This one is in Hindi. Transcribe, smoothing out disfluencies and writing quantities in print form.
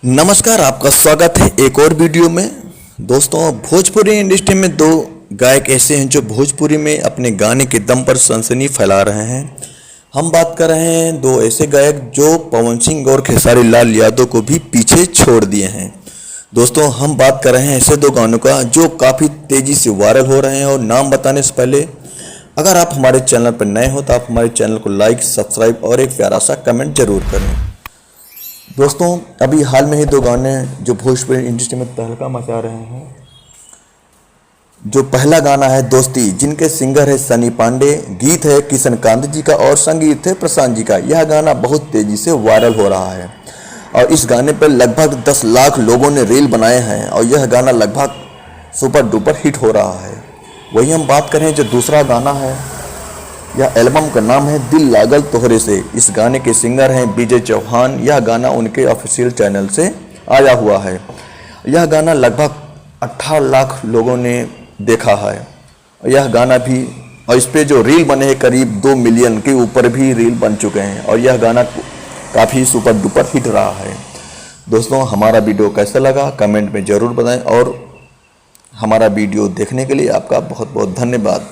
नमस्कार, आपका स्वागत है एक और वीडियो में। दोस्तों, भोजपुरी इंडस्ट्री में दो गायक ऐसे हैं जो भोजपुरी में अपने गाने के दम पर सनसनी फैला रहे हैं। हम बात कर रहे हैं दो ऐसे गायक जो पवन सिंह और खेसारी लाल यादव को भी पीछे छोड़ दिए हैं। दोस्तों, हम बात कर रहे हैं ऐसे दो गानों का जो काफ़ी तेज़ी से वायरल हो रहे हैं। और नाम बताने से पहले अगर आप हमारे चैनल पर नए हो तो आप हमारे चैनल को लाइक, सब्सक्राइब और एक प्यारा सा कमेंट जरूर करें। दोस्तों, अभी हाल में ही दो गाने जो भोजपुरी इंडस्ट्री में तहलका मचा रहे हैं। जो पहला गाना है दोस्ती, जिनके सिंगर है सनी पांडे, गीत है किशन कांत जी का और संगीत है प्रशांत जी का। यह गाना बहुत तेजी से वायरल हो रहा है और इस गाने पर लगभग 10 लाख लोगों ने रील बनाए हैं और यह गाना लगभग सुपर डुपर हिट हो रहा है। वही हम बात करें जो दूसरा गाना है, यह एल्बम का नाम है दिल लागल तोहरे से। इस गाने के सिंगर हैं विजय चौहान। यह गाना उनके ऑफिशियल चैनल से आया हुआ है। यह गाना लगभग 18 लाख लोगों ने देखा है। यह गाना भी, और इस पे जो रील बने हैं करीब 2 मिलियन के ऊपर भी रील बन चुके हैं और यह गाना काफ़ी सुपर डुपर हिट रहा है। दोस्तों, हमारा वीडियो कैसा लगा कमेंट में ज़रूर बताएं और हमारा वीडियो देखने के लिए आपका बहुत बहुत धन्यवाद।